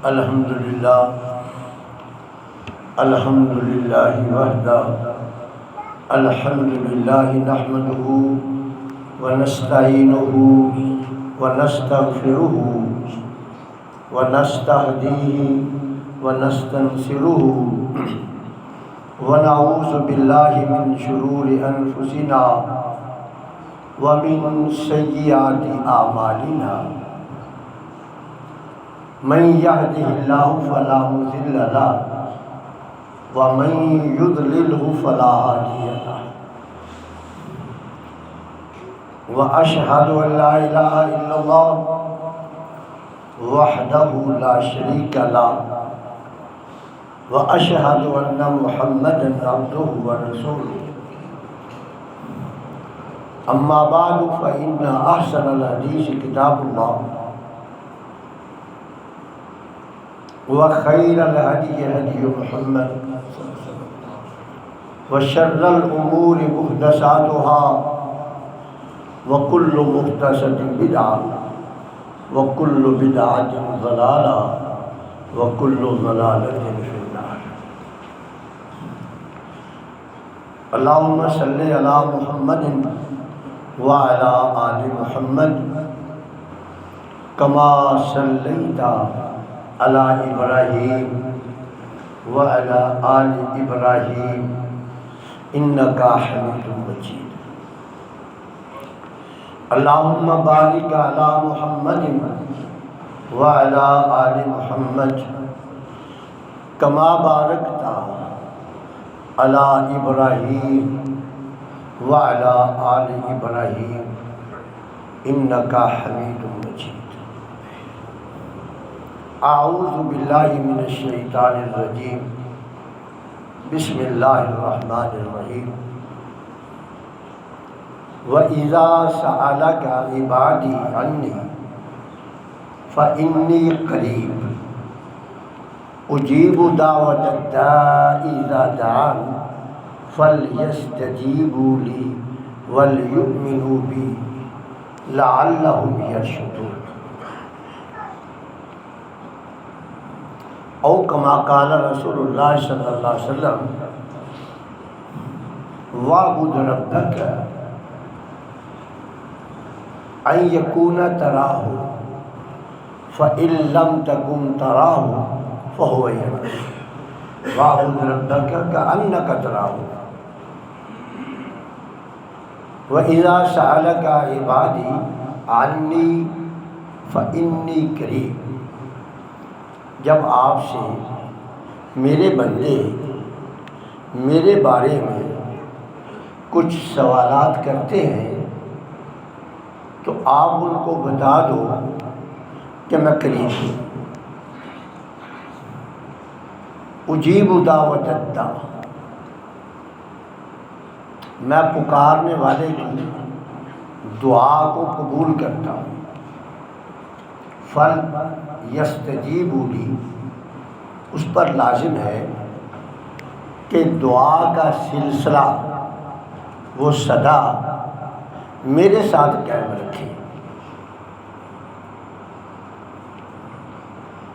الحمدللہ وحدہ الحمدللہ نحمدہ ونستعینہ ونستغفرہ ونستہدیہ ونستنصرہ ونعوذ باللہ من شرور انفسنا ومن سیئات اعمالنا من یهده اللہ فلا مضل له ومن یضللہ فلا ہادی له واشهد ان لا الہ الا اللہ وحدہ لا شریک له واشهد ان محمدا عبدہ ورسولہ اما بعد فإن احسن الحدیث کتاب اللہ وخیر الہدی ہدی محمد وشر الامور محدثاتها وكل محدثۃ بدعۃ وكل بدعۃ ضلالہ وكل ضلالۃ فی النار۔ اللہم صلی علی محمد وعلی آل محمد کما صلیت علی ابراہیم وعلی آل ابراہیم انک حمید مجید۔ اللہم بارک علی محمد وعلی آل محمد کما بارکت علی ابراہیم وعلی آل ابراہیم انک حمید مجید۔ اعوذ باللہ من الشیطان الرجیم، بسم اللہ الرحمن الرحیم۔ وَإِذَا سَأَلَكَ عِبَادِي عَنِّي فَإِنِّي قَرِيبٌ أُجِيبُ دَعْوَةَ الدَّاعِ إِذَا دَعَانِ فَلْيَسْتَجِيبُوا لِي وَلْيُؤْمِنُوا بِي لَعَلَّهُمْ يَرْشُدُونَ۔ او کما قال رسول اللہ صلی اللہ علیہ وسلم وَاعْبُدْ رَبَّكَ أَن يَكُونَ تَرَاهُ فَإِن لَّمْ تَكُن تَرَاهُ فَهُوَ يَرَاكَ وَاعْبُدْ رَبَّكَ كَأَنَّكَ تَرَاهُ وَإِذَا سَأَلَكَ عِبَادِي عَنِّي فَإِنِّي قَرِيبٌ۔ جب آپ سے میرے بندے میرے بارے میں کچھ سوالات کرتے ہیں تو آپ ان کو بتا دو کہ میں قریب ہوں۔ اجیب دعوت الداع، میں پکارنے والے کی دعا کو قبول کرتا ہوں۔ فل یستجیبوا لی، اس پر لازم ہے کہ دعا کا سلسلہ وہ صدا میرے ساتھ قائم رکھے۔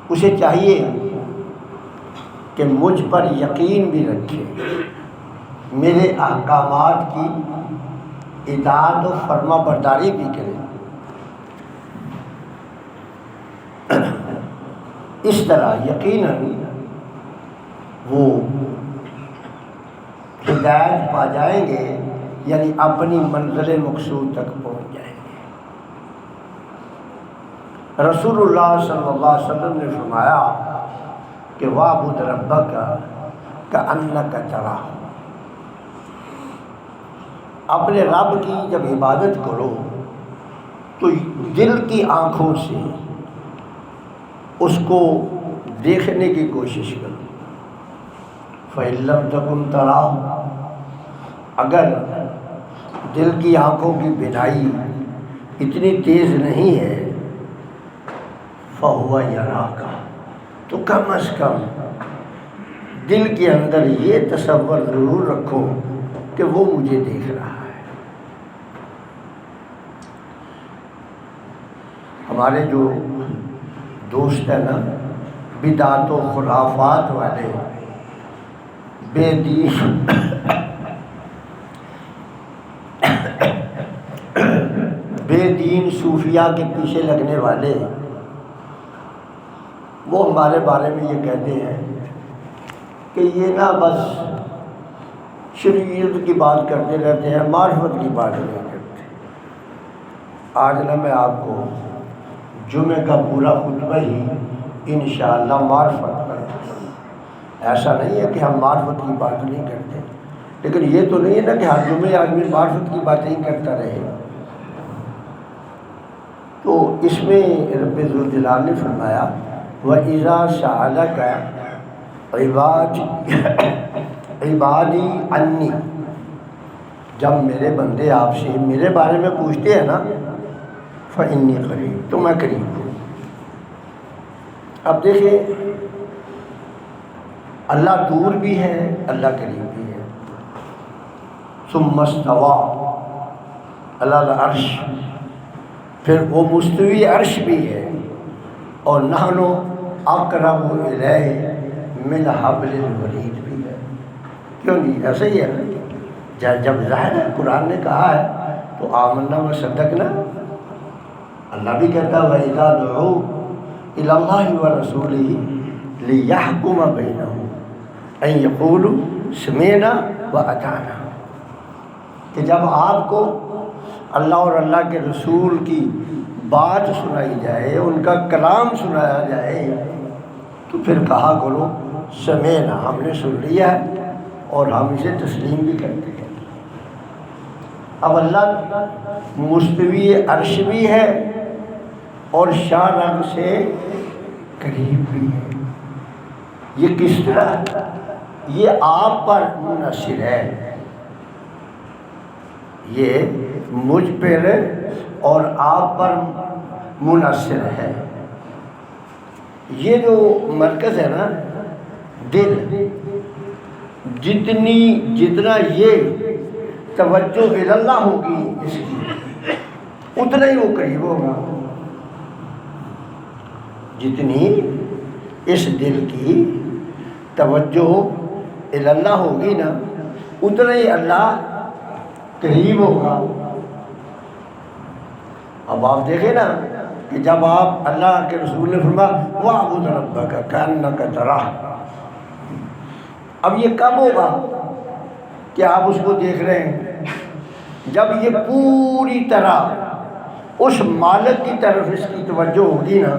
اسے چاہیے کہ مجھ پر یقین بھی رکھے، میرے احکامات کی اطاعت و فرما برداری بھی کرے۔ اس طرح یقیناً وہ ہدایت پا جائیں گے، یعنی اپنی منزل مقصود تک پہنچ جائیں گے۔ رسول اللہ صلی اللہ علیہ وسلم نے فرمایا کہ وَاعْبُدْ رَبَّكَ كَأَنَّكَ تَرَاهُ، اپنے رب کی جب عبادت کرو تو دل کی آنکھوں سے اس کو دیکھنے کی کوشش کرو۔ فَإِن لَّمْ تَكُن تَرَاهُ، اگر دل کی آنکھوں کی بینائی اتنی تیز نہیں ہے، فَهُوَ يَرَاكَ، تو کم از کم دل کے اندر یہ تصور ضرور رکھو کہ وہ مجھے دیکھ رہا ہے۔ ہمارے جو دوست ہیں نا، بدعت و خرافات والے بے دین بے دین صوفیاء کے پیچھے لگنے والے وہ ہمارے بارے میں یہ کہتے ہیں کہ یہ نا بس شریعت کی بات کرتے رہتے ہیں، معرفت کی بات نہیں کرتے۔ آج نا میں آپ کو جمعہ کا پورا خطبہ ہی انشاءاللہ معرفت پر، ایسا نہیں ہے کہ ہم معرفت کی بات نہیں کرتے، لیکن یہ تو نہیں ہے نا کہ ہر جمعے آدمی معرفت کی باتیں ہی کرتا رہے۔ تو اس میں رب ذوالجلال نے فرمایا وَإِذَا سَأَلَكَ عِبَادِي عَنِّي، جب میرے بندے آپ سے میرے بارے میں پوچھتے ہیں نا فَإِنِّي قَرِيب، تو میں قریب ہوں۔ اب دیکھیں اللہ دور بھی ہے، اللہ قریب بھی ہے۔ ثُمَّ اسْتَوَىٰ عَلَى الْعَرْشِ، پھر وہ مستوی عرش بھی ہے، اور نحن اقرب الیہ من حبل الورید بھی ہے۔ کیوں نہیں؟ ایسا ہی ہے نا، جب ظاہر ہے قرآن نے کہا ہے تو آمنا وصدقنا، اللہ بھی کہتا ہے وَإِذَا دُعُوا إِلَى اللَّهِ وَرَسُولِهِ لِيَحْكُمَ بَيْنَهُمْ أَن يَقُولُوا سَمِعْنَا وَأَطَعْنَا، کہ جب آپ کو اللہ اور اللہ کے رسول کی بات سنائی جائے، ان کا کلام سنایا جائے، تو پھر کہا کرو سمعنا، ہم نے سن لیا ہے اور ہم اسے تسلیم بھی کرتے ہیں۔ اب اللہ مستوی عرش بھی ہے اور شاہ رگ سے قریب بھی ہے۔ یہ کس طرح؟ یہ آپ پر منحصر ہے، یہ مجھ پر اور آپ پر منحصر ہے۔ یہ جو مرکز ہے نا دل، جتنا یہ توجہ اللہ ہوگی اس کی، اتنا ہی وہ قریب ہوگا۔ جتنی اس دل کی توجہ اللہ ہوگی نا، اتنا ہی اللہ قریب ہوگا۔ اب آپ دیکھیں نا کہ جب آپ اللہ کے رسول نے فرمایا وَاعْبُدْ رَبَّكَ كَأَنَّكَ تَرَاهُ، اب یہ کب ہوگا کہ آپ اس کو دیکھ رہے ہیں؟ جب یہ پوری طرح اس مالک کی طرف اس کی توجہ ہوگی نا،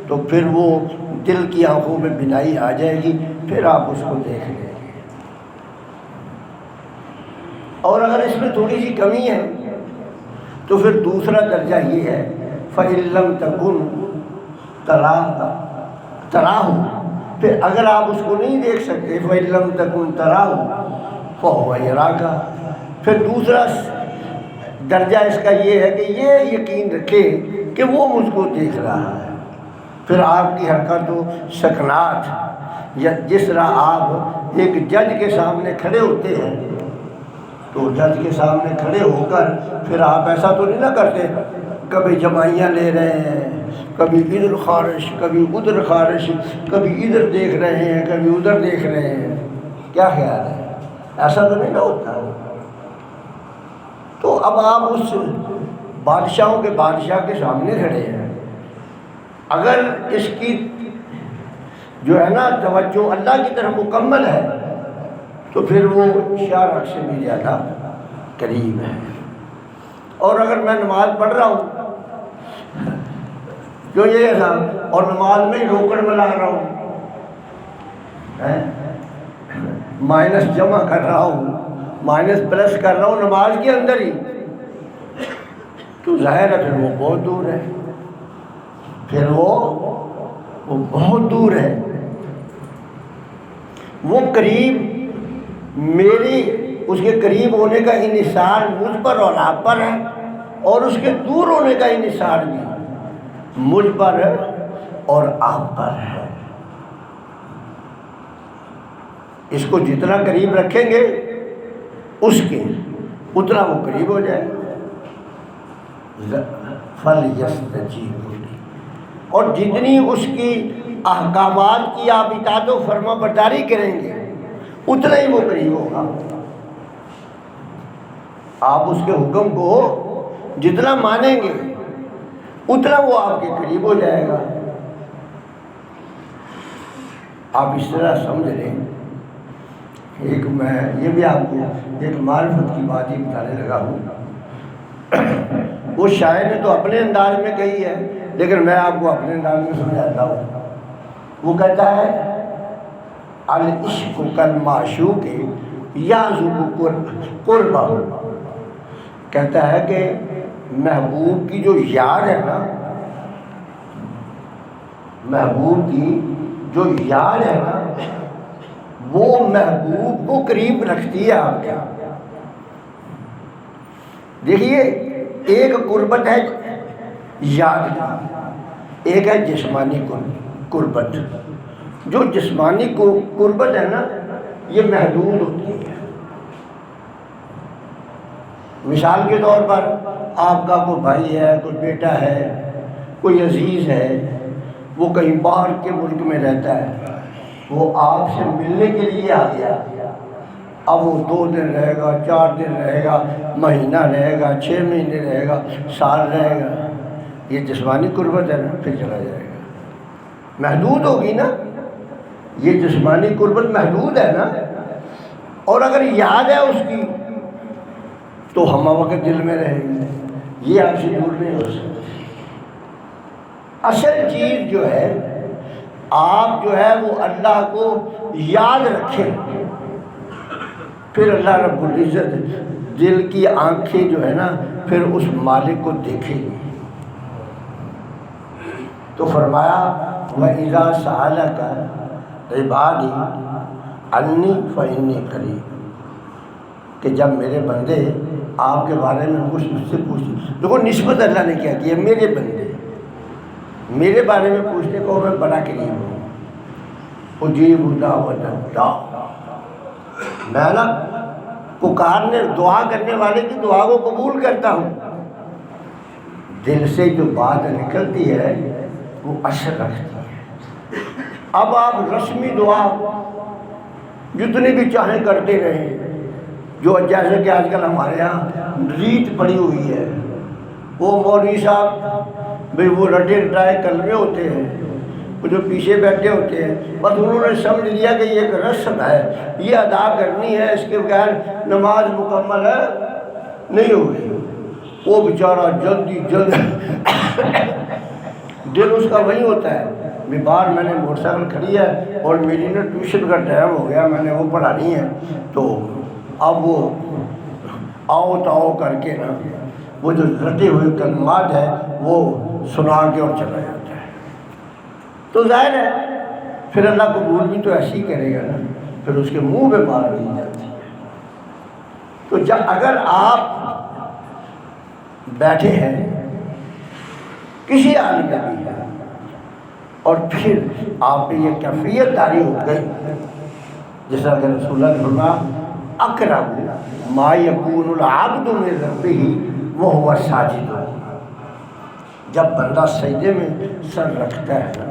تو پھر وہ دل کی آنکھوں میں بینائی آ جائے گی، پھر آپ اس کو دیکھ لیں گے۔ اور اگر اس میں تھوڑی سی کمی ہے تو پھر دوسرا درجہ یہ ہے فَإِن لَّمْ تَكُن تَرَاهُ، پھر اگر آپ اس کو نہیں دیکھ سکتے فَإِن لَّمْ تَكُن تَرَاهُ فَهُوَ يَرَاكَ، پھر دوسرا درجہ اس کا یہ ہے کہ یہ یقین رکھے کہ وہ مجھ کو دیکھ رہا ہے۔ پھر آپ کی حرکت و سکنات، یا جس طرح آپ ایک جج کے سامنے کھڑے ہوتے ہیں تو جج کے سامنے کھڑے ہو کر پھر آپ ایسا تو نہیں نہ کرتے، کبھی جمائیاں لے رہے ہیں، کبھی ادھر خارش، کبھی ادھر خارش، کبھی ادھر دیکھ رہے ہیں، کبھی ادھر دیکھ رہے ہیں۔ کیا خیال ہے؟ ایسا تو نہیں نہ ہوتا۔ تو اب آپ اس بادشاہوں کے بادشاہ کے سامنے کھڑے ہیں، اگر اس کی جو ہے نا توجہ اللہ کی طرف مکمل ہے تو پھر وہ شاہ رگ سے بھی زیادہ قریب ہے۔ اور اگر میں نماز پڑھ رہا ہوں جو یہ تھا اور نماز میں روکڑ ملا رہا ہوں، مائنس جمع کر رہا ہوں، مائنس پلس کر رہا ہوں نماز کے اندر ہی، تو ظاہر ہے پھر وہ بہت دور ہے، پھر وہ بہت دور ہے۔ وہ قریب میری اس کے قریب ہونے کا انحصار مجھ پر اور آپ پر ہے، اور اس کے دور ہونے کا انحصار بھی مجھ پر اور آپ پر ہے۔ اس کو جتنا قریب رکھیں گے اس کے اتنا وہ قریب ہو جائے۔ فَلْيَسْتَجِيبُوا لِي، اور جتنی اس کی احکامات کی آپ اطاعت و فرما برداری کریں گے اتنا ہی وہ قریب ہوگا. آپ اس کے حکم کو جتنا مانیں گے اتنا وہ آپ کے قریب ہو جائے گا. آپ اس طرح سمجھ لیں. ایک میں یہ بھی آپ کو ایک معرفت کی بات ہی بتانے لگا ہوں. وہ شاعر نے تو اپنے انداز میں کہی ہے لیکن میں آپ کو اپنے انداز میں سمجھاتا ہوں. وہ کہتا ہے العشق کالمعشوق یعزب قربہ. کہتا ہے کہ محبوب کی جو یاد ہے نا، محبوب کی جو یاد ہے نا وہ محبوب کو قریب رکھتی ہے آپ کے. دیکھیے ایک قربت ہے یاد کی، ایک ہے جسمانی قربت. جو جسمانی قربت ہے نا یہ محدود ہوتی ہے. مثال کے طور پر آپ کا کوئی بھائی ہے، کوئی بیٹا ہے، کوئی عزیز ہے، وہ کہیں باہر کے ملک میں رہتا ہے، وہ آپ سے ملنے کے لیے آ گیا. اب وہ 2 دن رہے گا، 4 دن رہے گا، مہینہ رہے گا، 6 مہینے رہے گا، سال رہے گا. یہ جسمانی قربت ہے نا، پھر چلا جائے گا. محدود ہوگی نا، یہ جسمانی قربت محدود ہے نا. اور اگر یاد ہے اس کی تو ہم وقت دل میں رہے گی، یہ آپ سے دور نہیں ہو سکتی. اصل چیز جو ہے آپ جو ہے وہ اللہ کو یاد رکھیں، پھر اللہ رب العزت دل کی آنکھیں جو ہے نا پھر اس مالک کو دیکھیں گی. تو فرمایا وَإِذَا سَأَلَكَ عِبَادِي عَنِّي فَإِنِّي قَرِيبٌ، کہ جب میرے بندے آپ کے بارے میں کچھ مجھ سے پوچھتے. دیکھو نسبت اللہ نے کیا کی ہے، میرے بندے میرے بارے میں پوچھنے کو میں بڑا قریب ہوں. اجیب دعوت الداع، میں نا پکارنے دعا کرنے والے کی دعا کو قبول کرتا ہوں. دل سے جو بات نکلتی ہے وہ اثر رکھتی ہے. اب آپ رسمی دعا جتنی بھی چاہیں کرتے رہیں، جو جیسے کہ آج کل ہمارے یہاں ریت پڑی ہوئی ہے، وہ مولوی صاحب بھئی وہ رٹے رٹائے کلمے ہوتے ہیں، وہ جو پیچھے بیٹھے ہوتے ہیں، بس انہوں نے سمجھ لیا کہ یہ ایک رسم ہے، یہ ادا کرنی ہے، اس کے بغیر نماز مکمل ہے نہیں ہوگی. وہ بیچارہ جلدی جلد دل اس کا وہی ہوتا ہے بھی باہر میں نے موٹر سائیکل کھڑی ہے اور میری نا ٹیوشن کا ٹائم ہو گیا، میں نے وہ پڑھانی ہے. تو اب وہ آؤ تاؤ کر کے نا وہ جو رٹے ہوئے کلمات ہے وہ سنا کے اور چلا جاتا ہے. تو ظاہر ہے پھر اللہ قبول بھی تو ایسے ہی کرے گا نا، پھر اس کے منہ پہ مار دی جاتی ہے. تو جب اگر آپ بیٹھے ہیں کسی حال میں بھی ہے اور پھر آپ پہ یہ کیفیت طاری ہو گئی، جس طرح کہ رسول اللہ نے فرمایا اقرب ما یکون العبد من ربہ وہو ساجد، جب بندہ سجدے میں سر رکھتا ہے نا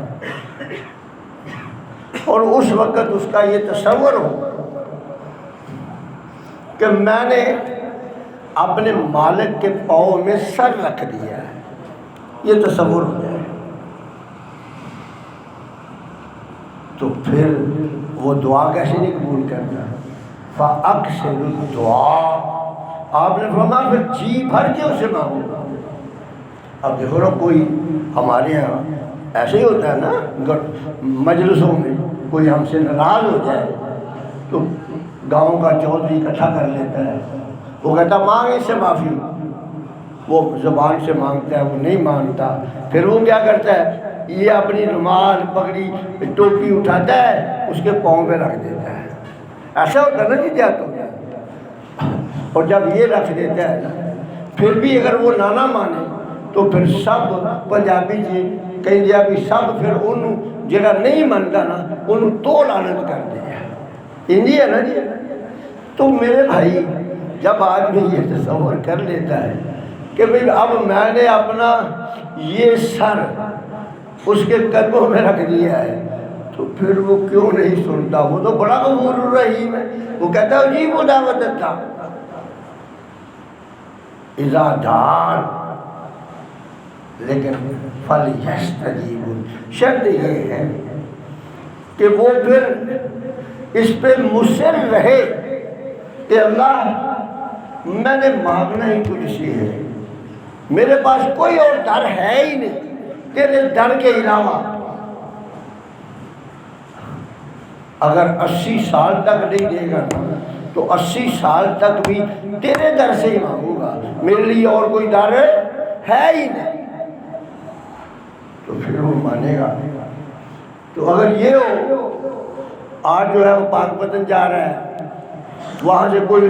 اور اس وقت اس کا یہ تصور ہو کہ میں نے اپنے مالک کے پاؤں میں سر رکھ دیا ہے، یہ تصور ہو جائے تو پھر وہ دعا کیسے نہیں قبول کرتا. فَأَكْثِرُ الدُّعَاء، آپ نے فرمایا پھر جی بھر کے اسے مانگو. اب دیکھو نا کوئی ہمارے یہاں ایسے ہی ہوتا ہے نا، مجلسوں میں کوئی ہم سے ناراض ہو جائے تو گاؤں کا چودھری اکٹھا کر لیتا ہے، وہ کہتا مانگ اس سے معافی. وہ زبان سے مانگتا ہے، وہ نہیں مانگتا. پھر وہ کیا کرتا ہے، یہ اپنی رومال پگڑی ٹوپی اٹھاتا ہے اس کے پاؤں پہ رکھ دیتا ہے. ایسا ہوتا ہے نا جی جاتا ہے. اور جب یہ رکھ دیتا ہے نا پھر بھی اگر وہ نہ مانے تو پھر سب پنجابی جی کہیں دیا بھی سب پھر انہوں جگہ نہیں مانتا نا انہوں تو لعنت کر دیا. انجی ہے نا جی. تو میرے بھائی جب آدمی یہ تصور کر لیتا ہے کہ بھئی اب میں نے اپنا یہ سر اس کے قدموں میں رکھ دیا ہے، تو پھر وہ کیوں نہیں سنتا؟ وہ تو بڑا غفور الرحیم ہے، وہ کہتا ہے اجیب دعوت الداع اذا دعان، لیکن فلیستجیبوا، شرط یہ ہے کہ وہ پھر اس پہ مصر رہے کہ اللہ میں نے مانگنا ہی تجھ سے ہے، میرے پاس کوئی اور در ہے ہی نہیں تیرے در کے علاوہ۔ اگر 80 سال تک نہیں دے گا تو 80 سال تک بھی تیرے در سے ہی مانگوں گا، میرے لیے اور کوئی در ہے ہی نہیں، تو پھر وہ مانے گا۔ تو اگر یہ ہو، آج جو ہے وہ پاک پتن جا رہا ہے، وہاں سے کوئی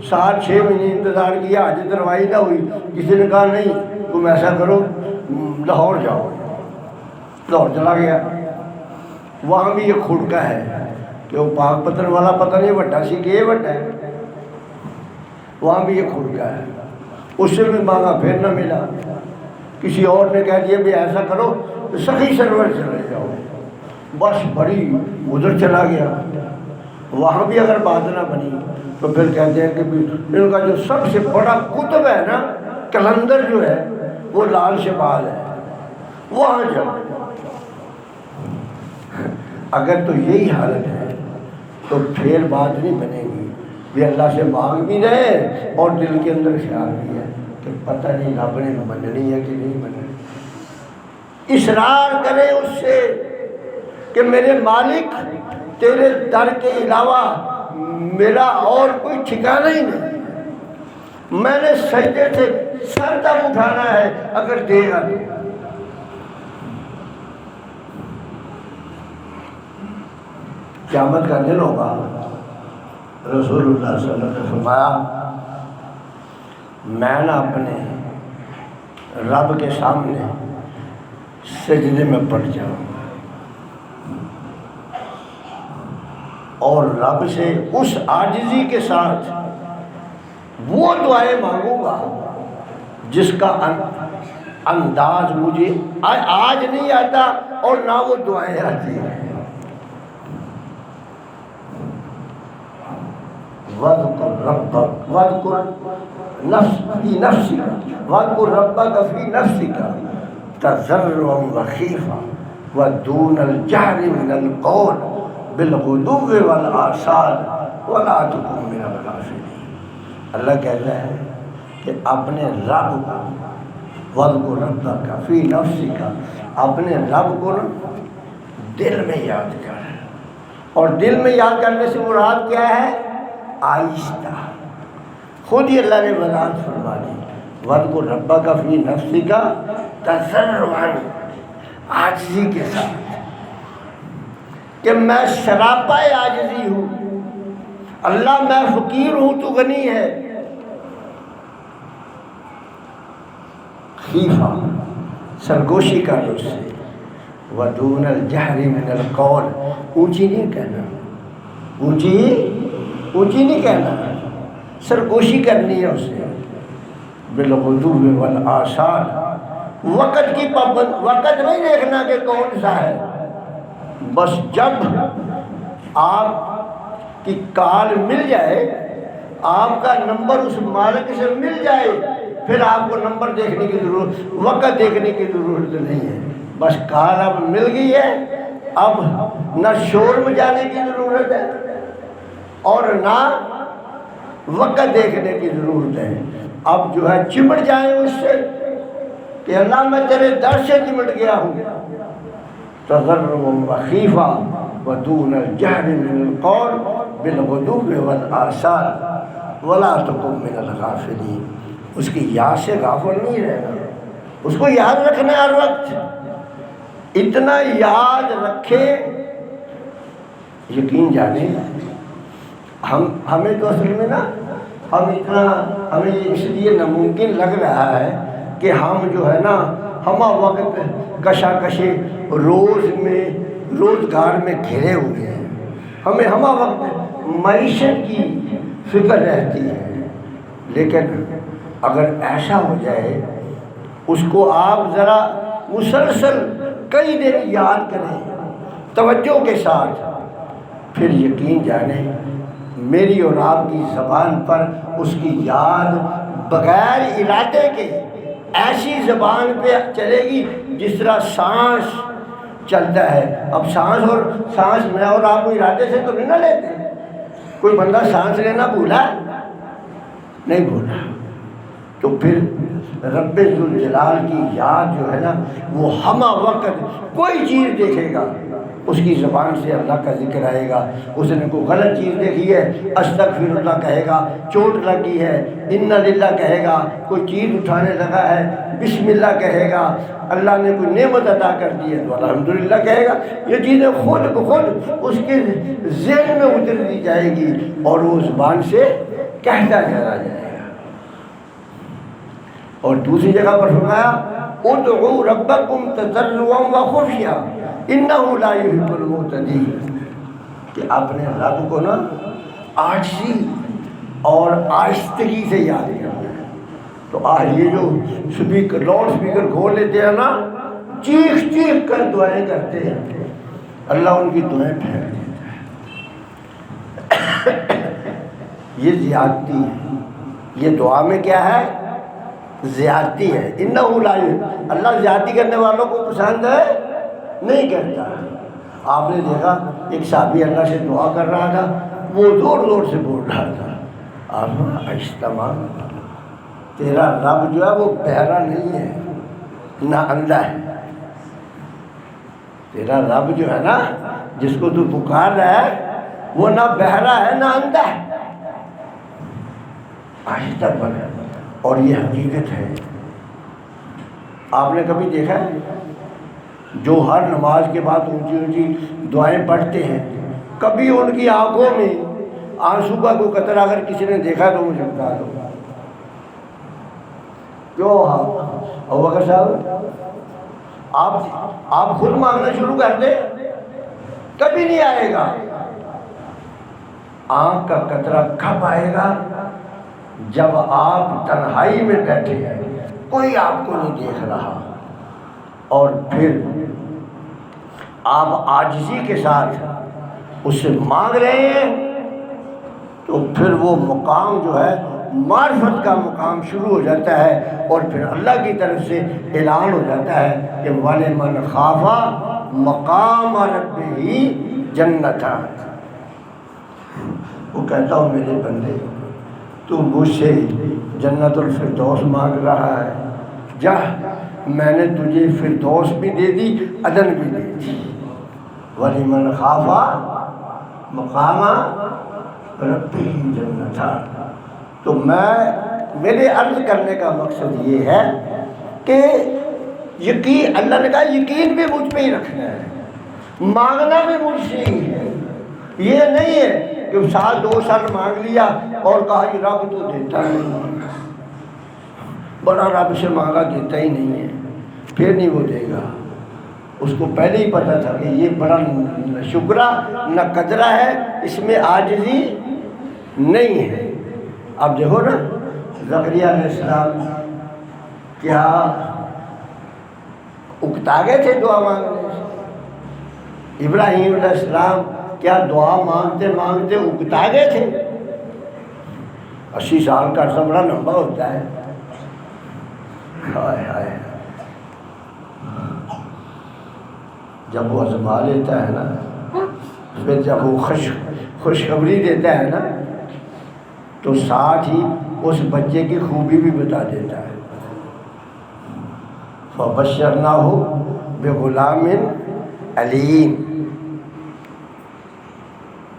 7-6 مہینے انتظار کیا، حج کروائی نہ ہوئی، کسی نے کہا نہیں تم ایسا کرو لاہور جاؤ، لاہور چلا گیا۔ وہاں بھی یہ کھڑکا ہے کہ وہ پاک پتن والا پتہ نہیں وڈا سی کہ یہ وڈا ہے، وہاں بھی یہ کھڑکا ہے۔ اس سے بھی مانگا پھر نہ ملا، کسی اور نے کہہ دیا بھی ایسا کرو سخی سرور چلے جاؤ، بس بڑی ادھر چلا گیا۔ وہاں بھی اگر بات نہ بنی تو پھر کہتے ہیں کہ ان کا جو سب سے بڑا قطب ہے نا، کلندر جو ہے وہ لال شبال ہے، وہاں جاؤ۔ اگر تو یہی حالت ہے تو پھر بات نہیں بنے گی، بھی اللہ سے مانگ بھی رہے اور دل کے اندر خیال بھی ہے کہ پتہ نہیں رب نے مننی ہے کہ نہیں مننی۔ اصرار کرے اس سے کہ میرے مالک تیرے در کے علاوہ میرا اور کوئی ٹھکانہ ہی نہیں، میں نے سجدے سے سر تک اٹھانا ہے، اگر دے گا تو۔ قیامت کا دن ہوگا، رسول اللہ صلی اللہ علیہ وسلم نے فرمایا میں نہ اپنے رب کے سامنے سجدے میں پڑ جاؤں اور رب سے اس عاجزی کے ساتھ وہ دعائیں مانگوں گا جس کا انداز مجھے آج نہیں آتا اور نہ وہ دعائیں آتی ہیں۔ وَاذْكُرْ رَبَّكَ وَاذْكُرْ فِي نَفْسِكَ وَاذْكُرْ رَبَّكَ فِي نَفْسِكَ تَضَرُّعًا وَخِيفَةً وَدُونَ الْجَهْرِ مِنَ الْقَوْلِ بِالْغُدُوِّ وَالْآصَالِ وَلَا تَكُن مِّنَ الْغَافِلِينَ۔ اللہ کہتا ہے کہ اپنے رب کو وَاذْكُرْ رَبَّكَ فِي نَفْسِكَ، اپنے رب کو دل میں یاد کر، اور دل میں یاد کرنے سے مراد کیا ہے؟ آہستہ۔ خود ہی اللہ نے وضاحت فرما دی، وَاذْكُرْ رَبَّكَ فِي نَفْسِكَ تَضَرُّعًا، عاجزی کے ساتھ، کہ میں سراپا عاجزی ہوں، اللہ میں فقیر ہوں تو غنی ہے۔ خیفہ، سرگوشی کر اس سے، وَدُونَ الْجَهْرِ مِنَ الْقَوْلِ، اونچی نہیں کہنا، اونچی نہیں کہنا، سرگوشی کرنی ہے اسے، بِالْغُدُوِّ وَالْآصَالِ، وقت کی پابند، وقت نہیں دیکھنا کہ کون سا ہے، بس جب آپ کی کال مل جائے، آپ کا نمبر اس مالک سے مل جائے، پھر آپ کو نمبر دیکھنے کی ضرورت، وقت دیکھنے کی ضرورت نہیں ہے، بس کال اب مل گئی ہے، اب نہ شور میں جانے کی ضرورت ہے اور نہ وقت دیکھنے کی ضرورت ہے۔ اب جو ہے چمٹ جائیں اس سے کہ اللہ میں تیرے در سے چمٹ گیا ہوں، تضرعا وخیفا ودون الجہر من القول بالغدو والآصال ولا تکن من الغافلین۔ اس کی یاد سے غافل نہیں رہنا، اس کو یاد رکھنا ہر وقت، اتنا یاد رکھے، یقین جانے ہمیں تو اصل میں نا ہمیں اس لیے ناممکن لگ رہا ہے کہ ہم جو ہے نا ہم وقت کشاکشی روزگار میں گھرے ہوئے ہیں، ہمیں ہم وقت معیشت کی فکر رہتی ہے، لیکن اگر ایسا ہو جائے اس کو آپ ذرا مسلسل کئی دن یاد کریں توجہ کے ساتھ، پھر یقین جانیں میری اور آپ کی زبان پر اس کی یاد بغیر ارادے کے ایسی زبان پہ چلے گی جس طرح سانس چلتا ہے۔ اب سانس میں اور آپ کو ارادے سے تو نہیں نہ لیتے، کوئی بندہ سانس لینا بھولا نہیں بھولا، تو پھر رب ذوالجلال کی یاد جو ہے نا وہ ہمہ وقت کوئی چیز دیکھے گا اس کی زبان سے اللہ کا ذکر آئے گا۔ اس نے کوئی غلط چیز دیکھی ہے استغفر اللہ کہے گا، چوٹ لگی ہے انا للہ کہے گا، کوئی چیز اٹھانے لگا ہے بسم اللہ کہے گا، اللہ نے کوئی نعمت عطا کر دی ہے تو الحمدللہ کہے گا۔ یہ چیزیں خود بخود اس کے ذہن میں اتر دی جائے گی اور وہ زبان سے کہتا چلا جائے گا۔ اور دوسری جگہ پر فرمایا ادعوا ربکم تضرعا وخفیا انہ لا یحب المعتدین، کہ اپنے رب کو نا عاجزی اور آہستگی سے یاد کرنا ہے۔ تو آج یہ جو سپیکر لاؤڈ سپیکر کھول لیتے ہیں نا، چیخ چیخ کر دعائیں کرتے ہیں، اللہ ان کی دعائیں پھینک دیتا ہے۔ یہ زیادتی ہے، یہ دعا میں کیا ہے؟ زیادتی ہے۔ انہ لا یحب، اللہ زیادتی کرنے والوں کو پسند ہے نہیں کرتا۔ آپ نے دیکھا ایک صحابی اللہ سے دعا کر رہا تھا، وہ زور زور سے بول رہا تھا آپ اجتماع، تیرا رب جو ہے وہ بہرا نہیں ہے نہ اندھا ہے، تیرا رب جو ہے نا جس کو تو پکار رہا ہے وہ نہ بہرا ہے نہ اندھا ہے، آہستہ بن۔ اور یہ حقیقت ہے۔ آپ نے کبھی دیکھا ہے جو ہر نماز کے بعد اونچی اونچی دعائیں پڑھتے ہیں، کبھی ان کی آنکھوں میں آنسو کا کوئی قطرہ اگر کسی نے دیکھا تو مجھے بتا دو کیوں؟ ابوبکر صاحب آپ خود مانگنا شروع کر دیں کبھی نہیں آئے گا۔ آنکھ کا قطرہ کب آئے گا؟ جب آپ تنہائی میں بیٹھے ہیں، کوئی آپ کو نہیں دیکھ رہا، اور پھر آپ عاجزی کے ساتھ اس سے مانگ رہے ہیں، تو پھر وہ مقام جو ہے معرفت کا مقام شروع ہو جاتا ہے، اور پھر اللہ کی طرف سے اعلان ہو جاتا ہے کہ وَلِمَنْ خَافَ مَقَامَ رَبِّهِ جَنَّتَانِ، وہ کہتا ہوں میرے بندے تو مجھ سے جنت الفردوس مانگ رہا ہے، جا میں نے تجھے فردوس بھی دے دی عدن بھی دے دی۔ وَلِمَنْ خَافَ مَقَامَ رَبِّهِ جَنَّتَانِ۔ تو میرے عرض کرنے کا مقصد یہ ہے کہ یقین، اللہ نے کہا یقین بھی مجھ پہ ہی رکھنا ہے، مانگنا بھی مجھ سے ہی ہے۔ یہ نہیں ہے کہ سال دو سال مانگ لیا اور کہا کہ رب تو دیتا نہیں، بڑا رب سے مانگا دیتا ہی نہیں ہے، پھر نہیں وہ دے گا۔ اس کو پہلے ہی پتہ تھا کہ یہ بڑا نہ شکرہ نہ قدرہ ہے، اس میں عاجزی نہیں ہے۔ اب دیکھو نا زکریا علیہ السلام کیا اکتا گئے تھے دعا مانگنے سے؟ ابراہیم علیہ السلام کیا دعا مانگتے مانگتے اکتا گئے تھے؟ 80 سال کا عرصہ بڑا لمبا ہوتا ہے۔ ہائے ہائے، جب وہ آزما لیتا ہے نا، پھر جب وہ خوشخبری دیتا ہے نا، تو ساتھ ہی اس بچے کی خوبی بھی بتا دیتا ہے۔ فَبَشَّرْنَاهُ بِغُلَامٍ عَلِيمٍ،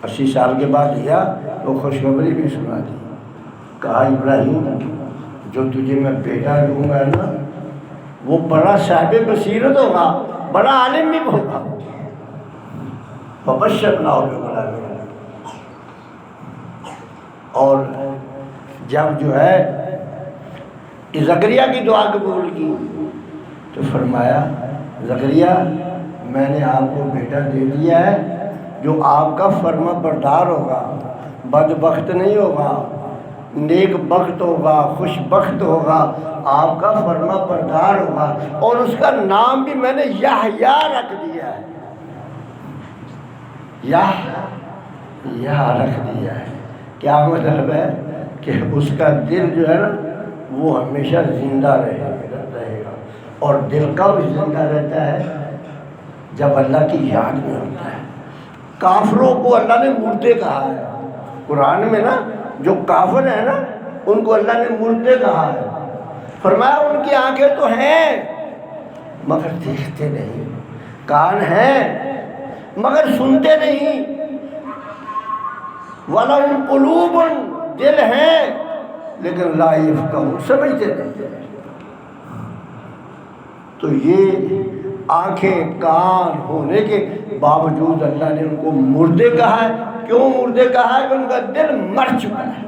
80 سال کے بعد دیا تو خوشخبری بھی سنا دی، کہا ابراہیم جو تجھے میں بیٹا دوں گا نا وہ بڑا صاحب بصیرت ہوگا، بڑا عالم بھی ہوگا۔ فَبَشَّرْنَاهُ بِغُلَامٍ عَلِيمٍ۔ اور جب جو ہے زکریا کی دعا قبول کی تو فرمایا زکریا میں نے آپ کو بیٹا دے دیا ہے جو آپ کا فرما بردار ہوگا، بدبخت نہیں ہوگا، نیک بخت ہوگا، خوش بخت ہوگا، آپ کا فرما بردار ہوگا، اور اس کا نام بھی میں نے یحییٰ رکھ دیا ہے، یحییٰ رکھ دیا ہے۔ کیا مطلب ہے کہ اس کا دل جو ہے نا وہ ہمیشہ زندہ رہے گا، اور دل کب زندہ رہتا ہے؟ جب اللہ کی یاد میں ہوتا ہے۔ کافروں کو اللہ نے مردے کہا ہے قرآن میں نا، جو کافر ہیں نا ان کو اللہ نے مردے کہا ہے، فرمایا ان کی آنکھیں تو ہیں مگر دیکھتے نہیں، کان ہیں مگر سنتے نہیں، وَلَهُمْ قُلُوبٌ دل ہیں لیکن لا یفقہون سمجھتے نہیں۔ تو یہ آنکھیں کان ہونے کے باوجود اللہ نے ان کو مردے کہا ہے۔ کیوں مردے کہا ہے؟ کہ ان کا دل مر چکا ہے،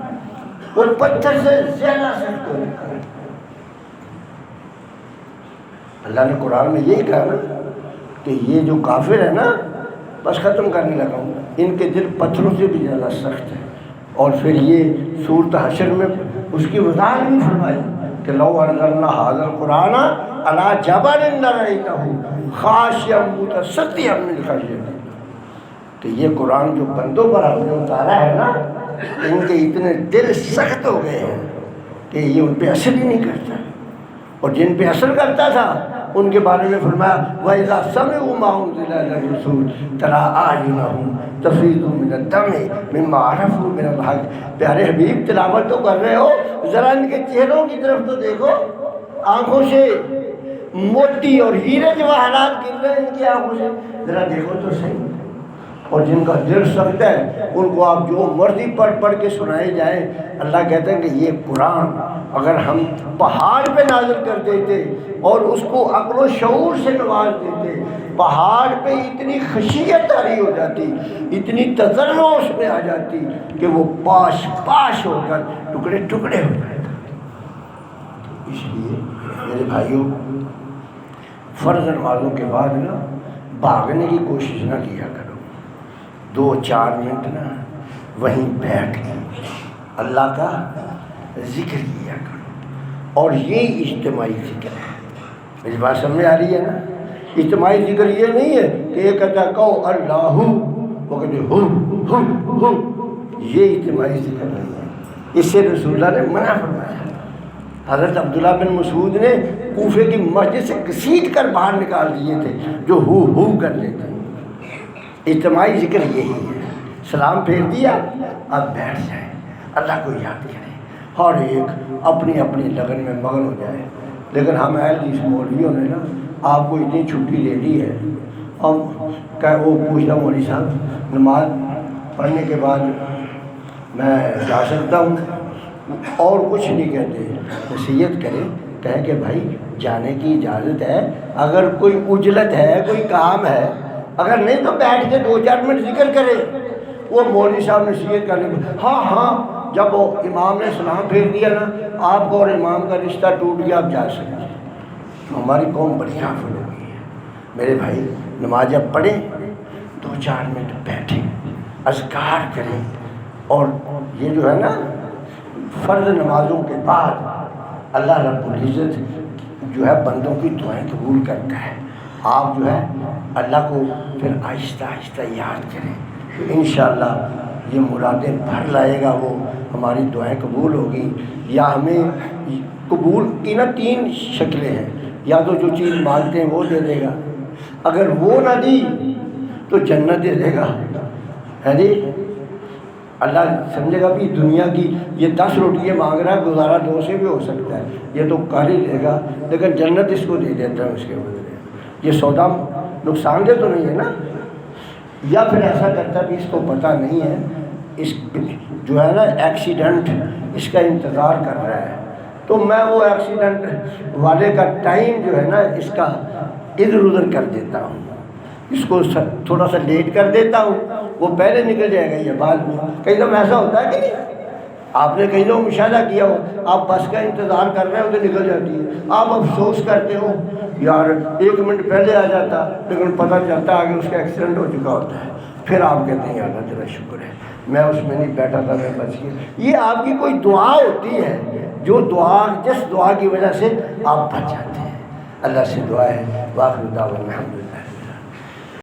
وہ پتھر سے زیادہ سخت ہو چکا ہے۔ اللہ نے قرآن میں یہی کہا نا کہ یہ جو کافر ہے نا، بس ختم کرنے لگا ہوں، ان کے دل پتھروں سے بھی زیادہ سخت ہے۔ اور پھر یہ سورۃ حشر میں اس کی وضاحت بھی فرمائی کہ لو انزلنا ھذا القرآن علی جبل لرأیتہ خاشعا متصدعا من خشیۃ اللہ، کہ یہ قرآن جو بندوں پر ہم نے اتارا ہے نا، ان کے اتنے دل سخت ہو گئے ہیں کہ یہ ان پہ اثر ہی نہیں کرتا، اور جن پہ اثر کرتا تھا ان کے بارے میں فرمایا وَإِذَا سَمِعُوا مَا أُنزِلَ إِلَى الرَّسُولِ تَرَىٰ أَعْيُنَهُمْ تَفِيضُ مِنَ الدَّمْعِ مِمَّا عَرَفُوا مِنَ الْحَقِّ۔ پیارے حبیب تلاوت تو کر رہے ہو، ذرا ان کے چہروں کی طرف تو دیکھو، آنکھوں سے موتی اور ہیرے جواہرات گر رہے ہیں ان کی آنکھوں سے، ذرا دیکھو تو صحیح۔ اور جن کا دل سخت ہے ان کو آپ جو مرضی پڑھ پڑھ کے سنائے جائیں، اللہ کہتے ہیں کہ یہ قرآن اگر ہم پہاڑ پہ نازل کر دیتے اور اس کو عقل و شعور سے نواز دیتے، پہاڑ پہ اتنی خشیت طاری ہو جاتی، اتنی تضرع اس میں آ جاتی کہ وہ پاش پاش ہو کر ٹکڑے ٹکڑے ہو جاتا۔ اس لیے میرے بھائیوں، فرض نمازوں کے بعد نا بھاگنے کی کوشش نہ کیا کرو، 2-4 منٹ نا وہیں بیٹھ کے اللہ کا ذکر کیا کرو، اور یہ اجتماعی ذکر ہے۔ میری بات سمجھ آ رہی ہے نا؟ اجتماعی ذکر یہ نہیں ہے کہ ایک کہتا کہو اللہ وہ کہتے ہو، یہ اجتماعی ذکر نہیں ہے، اس سے رسول اللہ نے منع فرمایا۔ حضرت عبداللہ بن مسعود نے کوفے کی مسجد سے گھسیٹ کر باہر نکال دیے تھے جو ہو کر لیتے۔ اجتماعی ذکر یہی ہے، سلام پھیر دیا اب بیٹھ جائے، اللہ کو یاد کریں، ہر ایک اپنی اپنی لگن میں مگن ہو جائے۔ لیکن ہم اہل اس مولویوں نے نا آپ کو اتنی چھٹی دے دی ہے، ہم کہ وہ پوچھتا مولوی صاحب نماز پڑھنے کے بعد میں جا سکتا ہوں، اور کچھ نہیں کہتے، نصیحت کریں، کہیں کہ بھائی جانے کی اجازت ہے، اگر کوئی عجلت ہے کوئی کام ہے، اگر نہیں تو بیٹھ کے 2-4 منٹ ذکر کرے۔ وہ مولوی صاحب نصیحت کرنے کو ہاں جب وہ امام نے سلام پھیر دیا نا آپ کو اور امام کا رشتہ ٹوٹ گیا، آپ جا سکتے۔ ہماری قوم بڑی غافل ہو گئی ہے۔ میرے بھائی نماز جب پڑھیں 2-4 منٹ بیٹھیں، اذکار کریں، اور یہ جو ہے نا فرض نمازوں کے بعد اللہ رب العزت جو ہے بندوں کی دعائیں قبول کرتا ہے۔ آپ جو ہے اللہ کو پھر آہستہ آہستہ یاد کریں، انشاءاللہ یہ مرادیں بھر لائے گا، وہ ہماری دعائیں قبول ہوگی۔ یا ہمیں قبول کی نا 3 شکلیں ہیں، یا تو جو چیز مانگتے ہیں وہ دے دے گا، اگر وہ نہ دی تو جنت دے دے گا، ہے جی۔ اللہ سمجھے گا بھی دنیا کی یہ 10 روٹیاں مانگ رہا ہے، گزارا 2 سے بھی ہو سکتا ہے، یہ تو کر ہی لے گا، لیکن جنت اس کو دے دیتا ہے اس کے بدلے۔ یہ سودا نقصان دہ تو نہیں ہے نا؟ یا پھر ایسا کرتا بھی اس کو پتہ نہیں ہے، اس جو ہے نا ایکسیڈنٹ اس کا انتظار کر رہا ہے، تو میں وہ ایکسیڈنٹ والے کا ٹائم جو ہے نا اس کا ادھر ادھر کر دیتا ہوں، اس کو تھوڑا سا لیٹ کر دیتا ہوں، وہ پہلے نکل جائے گا یہ بعد میں۔ کئی دفعہ ایسا ہوتا ہے کہ نہیں؟ آپ نے کہیں لوگ مشاہدہ کیا ہو، آپ بس کا انتظار کر رہے ہو تو نکل جاتی ہے، آپ افسوس کرتے ہو یار 1 منٹ پہلے آ جاتا، لیکن پتہ چلتا ہے کہ اس کا ایکسیڈنٹ ہو چکا ہوتا ہے، پھر آپ کہتے ہیں یا اللہ تیرا شکر ہے میں اس میں نہیں بیٹھا تھا، میں بچ گیا۔ یہ آپ کی کوئی دعا ہوتی ہے، جو دعا جس دعا کی وجہ سے آپ بچ جاتے ہیں۔ اللہ سے دعا ہے، واخر دعوانا الحمدللہ۔